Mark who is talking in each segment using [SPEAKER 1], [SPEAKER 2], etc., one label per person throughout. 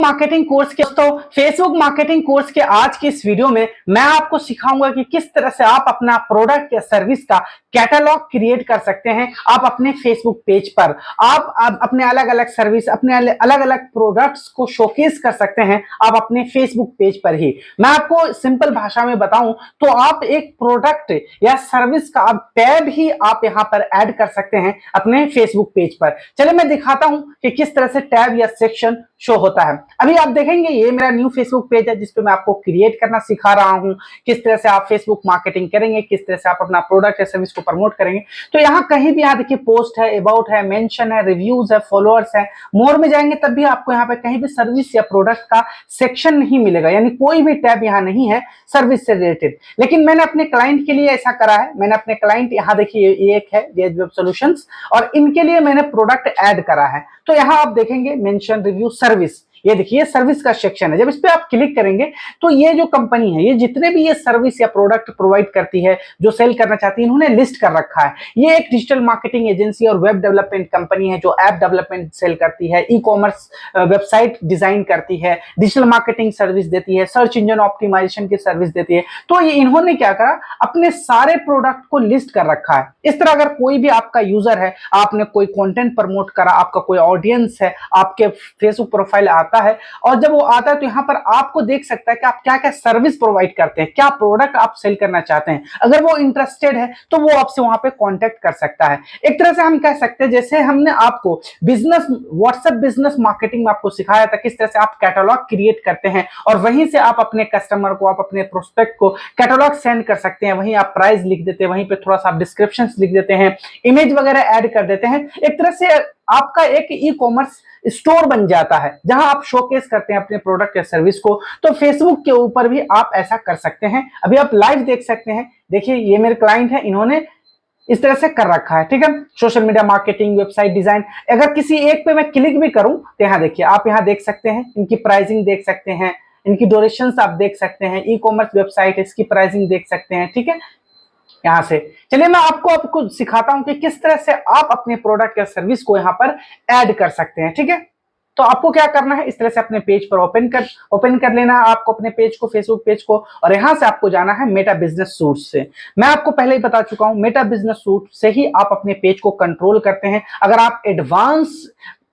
[SPEAKER 1] Marketing course के दोस्तों, Facebook marketing course के आज की इस वीडियो में मैं आपको सिखाऊंगा कि किस तरह से आप अपना प्रोडक्ट या सर्विस का कैटलॉग क्रिएट कर सकते हैं। आप अपने फेसबुक पेज पर आप अपने अलग अलग सर्विस, अपने अलग अलग प्रोडक्ट्स को शोकेस कर सकते हैं आप अपने फेसबुक पेज पर ही। मैं आपको सिंपल भाषा में बताऊं तो आप एक प्रोडक्ट या सर्विस का आप टैब ही आप यहां पर ऐड कर सकते हैं अपने फेसबुक पेज पर। चलिए मैं दिखाता हूं कि किस तरह से टैब या सेक्शन शो होता है। अभी आप देखेंगे ये मेरा न्यू फेसबुक पेज है जिसपे मैं आपको क्रिएट करना सिखा रहा हूं, किस तरह से आप फेसबुक मार्केटिंग करेंगे, किस तरह से आप अपना प्रोडक्ट या सर्विस को प्रमोट करेंगे। तो यहाँ कहीं भी यहाँ देखिए पोस्ट है, अबाउट है, मेंशन है, रिव्यूज है, फॉलोअर्स है, मोर में जाएंगे तब भी आपको यहाँ पे कहीं भी सर्विस या प्रोडक्ट का सेक्शन नहीं मिलेगा, यानी कोई भी टैब यहाँ नहीं है सर्विस से रिलेटेड। लेकिन मैंने अपने क्लाइंट के लिए ऐसा करा है। मैंने अपने क्लाइंट यहाँ देखिए ये एक है जेज वेब सॉल्यूशंस और इनके लिए मैंने प्रोडक्ट ऐड करा है। तो यहाँ आप देखेंगे मेंशन, रिव्यू, सर्विस, ये देखिए सर्विस का सेक्शन है। जब इस पे आप क्लिक करेंगे तो ये जो कंपनी है, ये जितने भी ये सर्विस या प्रोडक्ट प्रोवाइड करती है, जो सेल करना चाहती है, इन्होंने लिस्ट कर रखा है। ये एक डिजिटल मार्केटिंग एजेंसी और वेब डेवलपमेंट कंपनी है जो ऐप डेवलपमेंट सेल करती है, ई कॉमर्स वेबसाइट डिजाइन करती है, डिजिटल मार्केटिंग सर्विस देती है, सर्च इंजन ऑप्टिमाइजेशन की सर्विस देती है। तो ये इन्होंने क्या करा, अपने सारे प्रोडक्ट को लिस्ट कर रखा है। इस तरह अगर कोई भी आपका यूजर है, आपने कोई कंटेंट प्रमोट करा, आपका कोई ऑडियंस है, आपके फेसबुक प्रोफाइल आता है और जब वो आता है तो यहां पर आपको देख सकता है कि आप क्या क्या सर्विस प्रोवाइड करते हैं, क्या प्रोडक्ट आप सेल करना चाहते हैं। अगर वो इंटरेस्टेड है तो वो आपसे वहां पे कांटेक्ट कर सकता है। एक तरह से हम कह सकते हैं जैसे हमने आपको बिजनेस व्हाट्सएप बिजनेस मार्केटिंग में आपको सिखाया था किस तरह से आप कैटलॉग क्रिएट करते हैं और वहीं से आप अपने कस्टमर को, आप अपने प्रोस्पेक्ट को कैटलॉग सेंड कर सकते हैं। वहीं आप प्राइस लिख देते हैं, वहीं पे थोड़ा सा आप डिस्क्रिप्शन लिख देते हैं, इमेज वगैरह ऐड कर देते हैं। एक तरह से आपका एक ई कॉमर्स स्टोर बन जाता है जहां आप शोकेस करते हैं अपने प्रोडक्ट या सर्विस को। तो फेसबुक के ऊपर भी आप ऐसा कर सकते हैं। अभी आप लाइव देख सकते हैं, देखिए ये मेरे क्लाइंट है, इन्होंने इस तरह से कर रखा है। ठीक है, social media marketing, website design. अगर किसी एक पे मैं क्लिक भी करूं तो यहाँ देखिए आप यहाँ देख सकते हैं, इनकी प्राइसिंग देख सकते हैं, इनकी ड्यूरेशन आप देख सकते हैं, ई कॉमर्स वेबसाइट, इसकी प्राइसिंग देख सकते हैं। ठीक है, यहां से चलिए मैं आपको सिखाता हूं कि किस तरह से आप अपने प्रोडक्ट या सर्विस को यहां पर ऐड कर सकते हैं। ठीक है, तो आपको क्या करना है, इस तरह से अपने पेज पर ओपन कर लेना है आपको अपने पेज को, फेसबुक पेज को, और यहां से आपको जाना है मेटा बिजनेस सूट से। मैं आपको पहले ही बता चुका हूं, मेटा बिजनेस सूट से ही आप अपने पेज को कंट्रोल करते हैं। अगर आप एडवांस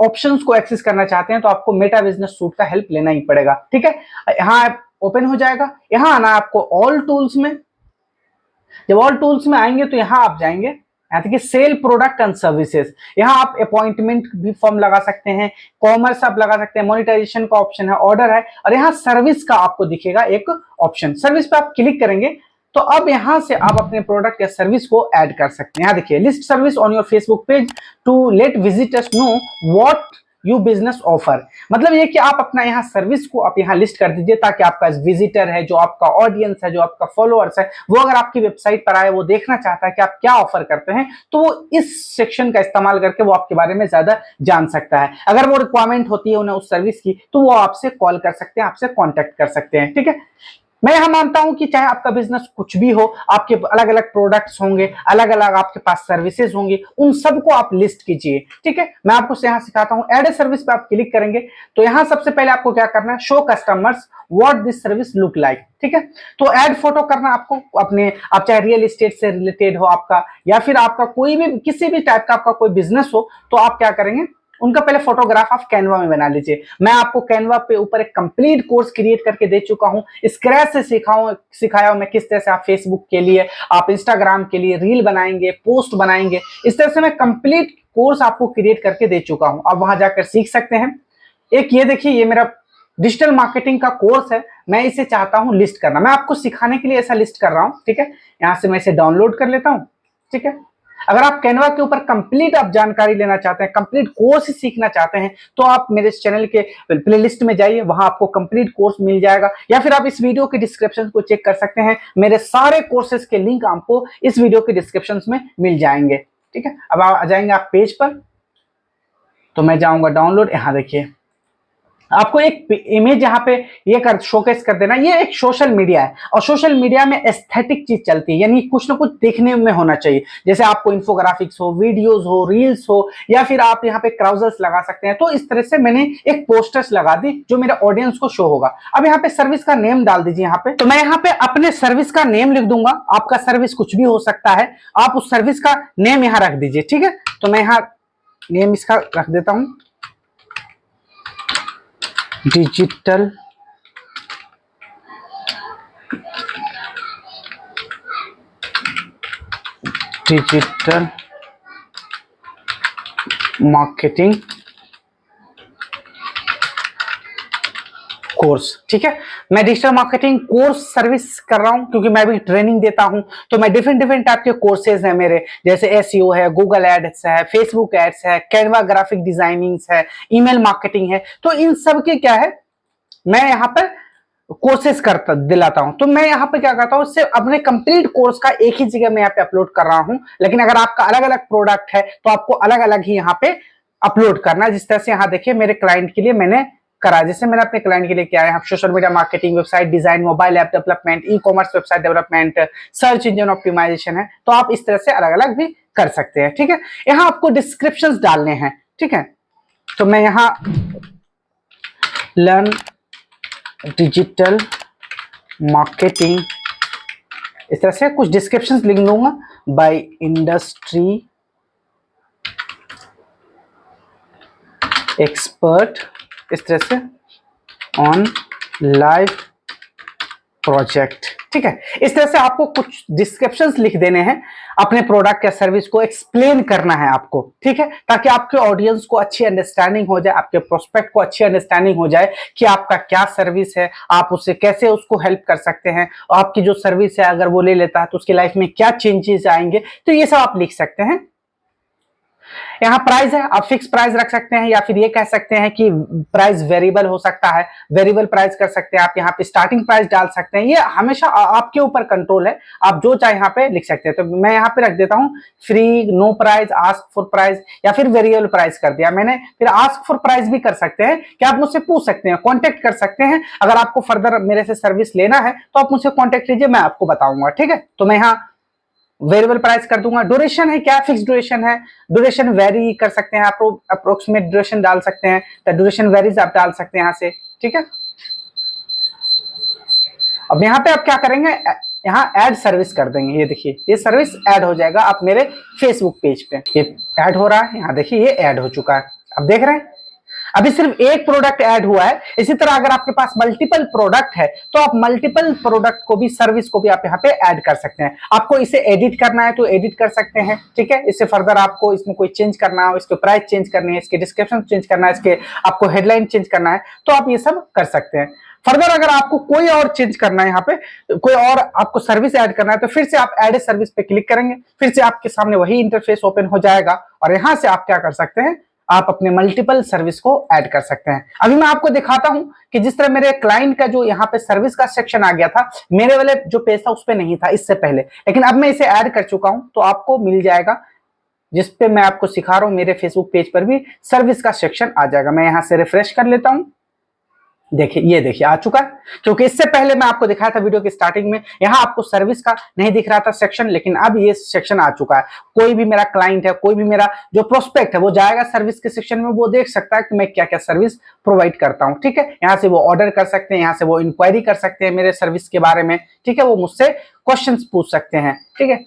[SPEAKER 1] ऑप्शंस को एक्सेस करना चाहते हैं तो आपको मेटा बिजनेस सूट का हेल्प लेना ही पड़ेगा। ठीक है, यहां ओपन हो जाएगा। यहां आना आपको ऑल टूल्स में। जब ऑल टूल्स में आएंगे तो यहां आप जाएंगे, यहाँ देखिए सेल प्रोडक्ट एंड सर्विसेज। यहाँ आप अपॉइंटमेंट भी फॉर्म लगा सकते हैं, कॉमर्स आप लगा सकते हैं, मोनेटाइजेशन का ऑप्शन है, ऑर्डर है, और यहाँ सर्विस का आपको दिखेगा एक ऑप्शन। सर्विस पे आप क्लिक करेंगे तो अब यहां से आप अपने प्रोडक्ट या सर्विस को ऐड कर सकते हैं। यहाँ देखिए list service on your Facebook page to let visitors know what you business offer. मतलब ये कि आप अपना यहाँ सर्विस को आप यहाँ लिस्ट कर दीजिए ताकि आपका विजिटर है, जो आपका ऑडियंस है, जो आपका फॉलोअर्स है, वो अगर आपकी वेबसाइट पर आए, वो देखना चाहता है कि आप क्या ऑफर करते हैं, तो वो इस सेक्शन का इस्तेमाल करके वो आपके बारे में ज्यादा जान सकता है। अगर वो रिक्वायरमेंट होती है उन्हें उस सर्विस की तो वो आपसे कॉल कर सकते हैं, आपसे कॉन्टेक्ट कर सकते हैं। ठीक है, मैं यहां मानता हूं कि चाहे आपका बिजनेस कुछ भी हो, आपके अलग अलग प्रोडक्ट्स होंगे, अलग अलग आपके पास सर्विसेज होंगी, उन सबको आप लिस्ट कीजिए। ठीक है, मैं आपको यहां सिखाता हूं। ऐड ए सर्विस पे आप क्लिक करेंगे तो यहां सबसे पहले आपको क्या करना है, show customers what this service look like. ठीक है, तो ऐड फोटो करना आपको अपने, आप चाहे रियल एस्टेट से रिलेटेड हो आपका, या फिर आपका कोई भी किसी भी टाइप का आपका कोई बिजनेस हो, तो आप क्या करेंगे, उनका पहले फोटोग्राफ आप कैनवा में बना लीजिए। मैं आपको कैनवा पे ऊपर एक कंप्लीट कोर्स क्रिएट करके दे चुका हूं, स्क्रैच से सिखाया हूं मैं किस तरह से आप फेसबुक के लिए, आप इंस्टाग्राम के लिए रील बनाएंगे, पोस्ट बनाएंगे। इस तरह से मैं कंप्लीट कोर्स आपको क्रिएट करके दे चुका हूं, आप वहां जाकर सीख सकते हैं। एक ये देखिए, ये मेरा डिजिटल मार्केटिंग का कोर्स है, मैं इसे चाहता हूं लिस्ट करना, मैं आपको सिखाने के लिए ऐसा लिस्ट कर रहा हूं। ठीक है, यहां से मैं इसे डाउनलोड कर लेता हूं। ठीक है, अगर आप कैनवा के ऊपर कंप्लीट आप जानकारी लेना चाहते हैं, कंप्लीट कोर्स सीखना चाहते हैं, तो आप मेरे इस चैनल के प्लेलिस्ट में जाइए, वहां आपको कंप्लीट कोर्स मिल जाएगा। या फिर आप इस वीडियो के डिस्क्रिप्शन को चेक कर सकते हैं, मेरे सारे कोर्सेज के लिंक आपको इस वीडियो के डिस्क्रिप्शन में मिल जाएंगे। ठीक है, अब आ जाएंगे आप पेज पर, तो मैं जाऊंगा डाउनलोड। यहां देखिए आपको एक इमेज यहाँ पे ये कर शोकेस कर देना। ये एक सोशल मीडिया है और सोशल मीडिया में एस्थेटिक चीज चलती है, यानी कुछ ना कुछ देखने में होना चाहिए। जैसे आपको इन्फोग्राफिक्स हो, वीडियोस हो, रील्स हो, या फिर आप यहाँ पे क्राउजर्स लगा सकते हैं। तो इस तरह से मैंने एक पोस्टर्स लगा दी जो मेरे ऑडियंस को शो होगा। अब यहाँ पे सर्विस का नेम डाल दीजिए यहाँ पे। तो मैं यहाँ पे अपने सर्विस का नेम लिख दूंगा। आपका सर्विस कुछ भी हो सकता है, आप उस सर्विस का नेम यहाँ रख दीजिए, ठीक है। तो मैं यहाँ नेम इसका रख देता हूं, डिजिटल मार्केटिंग कोर्स, ठीक है। मैं डिजिटल मार्केटिंग कोर्स सर्विस कर रहा हूं क्योंकि मैं भी ट्रेनिंग देता हूं। तो मैं डिफरेंट टाइप के कोर्सेज हैं मेरे, जैसे एसईओ है, गूगल एड्स है, फेसबुक एड्स है, कैनवा ग्राफिक डिजाइनिंग है, ईमेल मार्केटिंग है। तो इन सब के क्या है, मैं यहाँ पर कोर्सेज करता दिलाता हूं। तो मैं यहाँ पे क्या करता हूँ, सिर्फ अपने कंप्लीट कोर्स का एक ही जगह मैं यहाँ पे अपलोड कर रहा हूं। लेकिन अगर आपका अलग अलग प्रोडक्ट है तो आपको अलग अलग ही यहाँ पे अपलोड करना है। जिस तरह से यहाँ देखिए मेरे क्लाइंट के लिए मैंने करा, जैसे मैंने अपने क्लाइंट के लिए किया है social media marketing, website design, mobile app development, e commerce website development, search engine optimization है। तो आप इस तरह से अलग अलग भी कर सकते हैं, ठीक है। यहाँ आपको डिस्क्रिप्शंस डालने हैं, ठीक है। तो मैं यहाँ लर्न डिजिटल मार्केटिंग इस तरह से कुछ डिस्क्रिप्शंस लिख लूंगा, बाय इंडस्ट्री एक्सपर्ट, इस तरह से ऑन लाइव प्रोजेक्ट, ठीक है। इस तरह से आपको कुछ डिस्क्रिप्शंस लिख देने हैं, अपने प्रोडक्ट या सर्विस को एक्सप्लेन करना है आपको, ठीक है, ताकि आपके ऑडियंस को अच्छी अंडरस्टैंडिंग हो जाए, आपके प्रोस्पेक्ट को अच्छी अंडरस्टैंडिंग हो जाए कि आपका क्या सर्विस है, आप उससे कैसे उसको हेल्प कर सकते हैं, और आपकी जो सर्विस है अगर वो ले लेता है तो उसकी लाइफ में क्या चेंजेस आएंगे। तो ये सब आप लिख सकते हैं। यहाँ प्राइस है, आप फिक्स प्राइस रख सकते हैं, या फिर ये कह सकते हैं कि प्राइस वेरिएबल हो सकता है, वेरिएबल प्राइस कर सकते हैं आप। यहाँ पे स्टार्टिंग प्राइस डाल सकते हैं, ये हमेशा आपके ऊपर कंट्रोल है, आप जो चाहे यहाँ पे लिख सकते हैं। तो मैं यहाँ पे रख देता हूँ free, no price, ask for price, या फिर वेरिएबल प्राइस कर दिया मैंने। फिर आस्क फॉर प्राइस भी कर सकते हैं कि आप मुझसे पूछ सकते हैं, कॉन्टेक्ट कर सकते हैं। अगर आपको फर्दर मेरे से सर्विस लेना है तो आप मुझसे कॉन्टेक्ट कीजिए, मैं आपको बताऊंगा, ठीक है। तो मैं यहाँ वेरिएबल प्राइस कर दूंगा। ड्यूरेशन है क्या, फिक्स ड्यूरेशन है, ड्यूरेशन वेरी कर सकते हैं, आप अप्रोक्सीमेट ड्यूरेशन डाल सकते हैं, तो ड्यूरेशन वेरीज आप डाल सकते हैं यहाँ से, ठीक है। अब यहाँ पे आप क्या करेंगे, यहाँ ऐड सर्विस कर देंगे। ये देखिए ये सर्विस ऐड हो जाएगा आप मेरे फेसबुक पेज पे, ये ऐड हो रहा है। यहाँ देखिए ये ऐड हो चुका है, अब देख रहे हैं। अभी सिर्फ एक प्रोडक्ट ऐड हुआ है। इसी तरह अगर आपके पास मल्टीपल प्रोडक्ट है तो आप मल्टीपल प्रोडक्ट को भी, सर्विस को भी आप यहाँ पे ऐड कर सकते हैं। आपको इसे एडिट करना है तो एडिट कर सकते हैं, ठीक है। इससे फर्दर आपको इसमें कोई चेंज करना हो, इसके प्राइस चेंज करनी है, इसके डिस्क्रिप्शन चेंज करना है, इसके आपको हेडलाइन चेंज करना है, तो आप ये सब कर सकते हैं। फर्दर अगर आपको कोई और चेंज करना है, यहाँ पे कोई और आपको सर्विस ऐड करना है, तो फिर से आप ऐड सर्विस पे क्लिक करेंगे, फिर से आपके सामने वही इंटरफेस ओपन हो जाएगा और यहाँ से आप क्या कर सकते हैं, आप अपने मल्टीपल सर्विस को ऐड कर सकते हैं। अभी मैं आपको दिखाता हूं कि जिस तरह मेरे क्लाइंट का जो यहाँ पे सर्विस का सेक्शन आ गया था, मेरे वाले जो पेज था उस पे नहीं था इससे पहले, लेकिन अब मैं इसे ऐड कर चुका हूं, तो आपको मिल जाएगा। जिस पे मैं आपको सिखा रहा हूं मेरे फेसबुक पेज पर भी सर्विस का सेक्शन आ जाएगा। मैं यहां से रिफ्रेश कर लेता हूं, देखिए ये देखिए आ चुका है। क्योंकि इससे पहले मैं आपको दिखाया था वीडियो की स्टार्टिंग में, यहाँ आपको सर्विस का नहीं दिख रहा था सेक्शन, लेकिन अब ये सेक्शन आ चुका है। कोई भी मेरा क्लाइंट है, कोई भी मेरा जो प्रोस्पेक्ट है, वो जाएगा सर्विस के सेक्शन में, वो देख सकता है कि मैं क्या क्या सर्विस प्रोवाइड करता हूँ, ठीक है। यहाँ से वो ऑर्डर कर सकते हैं, यहाँ से वो इंक्वायरी कर सकते हैं मेरे सर्विस के बारे में, ठीक है। वो मुझसे क्वेश्चन पूछ सकते हैं, ठीक है।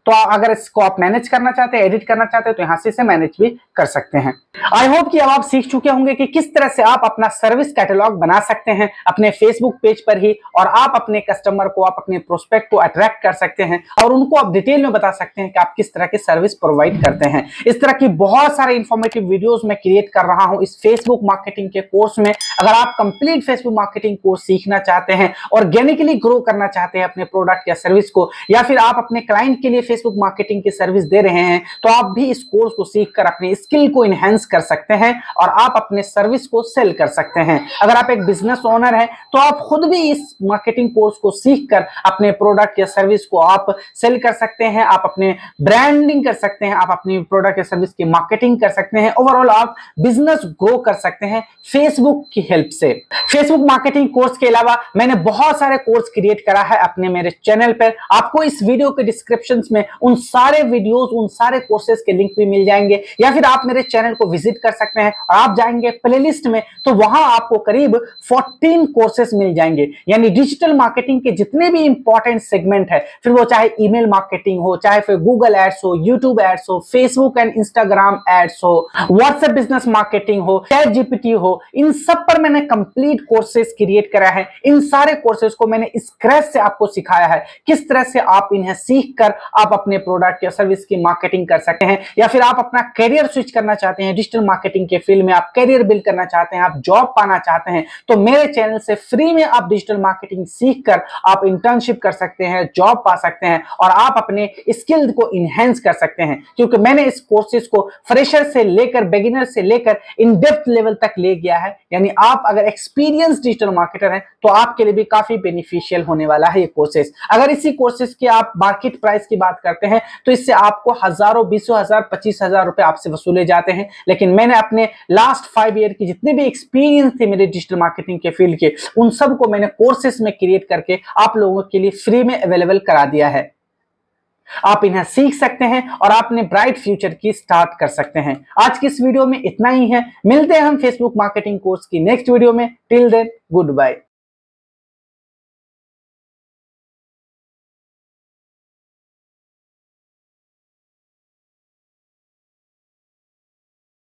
[SPEAKER 1] तो अगर इसको आप मैनेज करना चाहते हैं, एडिट करना चाहते हैं, तो यहाँ से इसे मैनेज भी कर सकते हैं। आई होप कि अब आप सीख चुके होंगे कि किस तरह से आप अपना सर्विस कैटलॉग बना सकते हैं अपने फेसबुक पेज पर ही, और आप अपने कस्टमर को, आप अपने प्रोस्पेक्ट को अट्रैक्ट कर सकते हैं और उनको आप डिटेल में बता सकते हैं कि आप किस तरह की सर्विस प्रोवाइड करते हैं। इस तरह की बहुत सारे इंफॉर्मेटिव वीडियोस मैं क्रिएट कर रहा हूं इस फेसबुक मार्केटिंग के कोर्स में। अगर आप कंप्लीट फेसबुक मार्केटिंग कोर्स सीखना चाहते हैं, ऑर्गेनिकली ग्रो करना चाहते हैं अपने प्रोडक्ट या सर्विस को, या फिर आप अपने क्लाइंट के लिए फेसबुक मार्केटिंग की सर्विस दे रहे हैं तो आप भी इस कोर्स को सीखकर अपनी स्किल को इनहेंस कर सकते हैं और आप अपने सर्विस को सेल कर सकते हैं। अगर आप एक बिजनेस ओनर हैं तो आप खुद भी इस मार्केटिंग कोर्स को सीखकर अपने प्रोडक्ट या सर्विस को आप सेल कर सकते हैं, आप अपने ब्रांडिंग कर सकते हैं, आप अपनी प्रोडक्ट या सर्विस की मार्केटिंग कर सकते हैं। ओवरऑल आप बिजनेस ग्रो कर सकते हैं फेसबुक की हेल्प से। फेसबुक मार्केटिंग कोर्स के अलावा मैंने बहुत सारे कोर्स क्रिएट करा है अपने मेरे चैनल पर। आपको इस वीडियो के डिस्क्रिप्शन में उन सारे वीडियोस, उन सारे कोर्सेज के लिंक भी मिल जाएंगे, या फिर आप मेरे चैनल को विजिट कर सकते हैं और आप जाएंगे प्लेलिस्ट में तो वहां आपको करीब 14 कोर्सेज मिल जाएंगे। यानी डिजिटल मार्केटिंग के जितने भी इंपॉर्टेंट सेगमेंट है, फिर वो चाहे ईमेल मार्केटिंग हो, चाहे फिर गूगल एड्स हो, यूट्यूब एड्स हो, फेसबुक एंड इंस्टाग्राम एड्स हो, व्हाट्सएप बिजनेस मार्केटिंग हो, चैट जीपीटी हो, इन सब पर मैंने कंप्लीट कोर्सेज क्रिएट करा है। इन सारे कोर्सेज को मैंने स्क्रैच से आपको सिखाया है किस तरह से आप इन्हें सीखकर आप अपने प्रोडक्ट या सर्विस की मार्केटिंग कर सकते हैं, या फिर आप अपना करियर स्विच करना चाहते हैं डिजिटल मार्केटिंग के फील्ड में, आप करियर बिल्ड करना चाहते हैं, आप जॉब पाना चाहते हैं, तो मेरे चैनल से फ्री में आप डिजिटल मार्केटिंग सीखकर आप इंटर्नशिप कर सकते हैं, जॉब पा सकते हैं और आप अपने स्किल को इनहेंस कर सकते हैं। क्योंकि मैंने इस कोर्सेज को फ्रेशर से लेकर, बिगिनर से लेकर इन डेप्थ लेवल तक ले गया है। यानी आप अगर एक्सपीरियंस डिजिटल मार्केटर हैं तो आपके लिए भी काफी बेनिफिशियल होने वाला है ये कोर्सेज। अगर इसी कोर्सेज की आप मार्केट प्राइस की बात करते हैं तो इससे आपको हजारों, 20,000, 25,000 रुपए आपसे वसूले जाते हैं। लेकिन मैंने अपने लास्ट 5 ईयर की जितने भी एक्सपीरियंस थे मेरे डिजिटल मार्केटिंग के फील्ड के, उन सब को मैंने कोर्सेज में क्रिएट करके आप लोगों के लिए फ्री में अवेलेबल करा दिया है। आप इन्हें सीख सकते हैं और अपने ब्राइट फ्यूचर की स्टार्ट कर सकते हैं। आज की इस वीडियो में इतना ही है। मिलते हैं हम फेसबुक मार्केटिंग कोर्स की नेक्स्ट वीडियो में। Till then, good bye.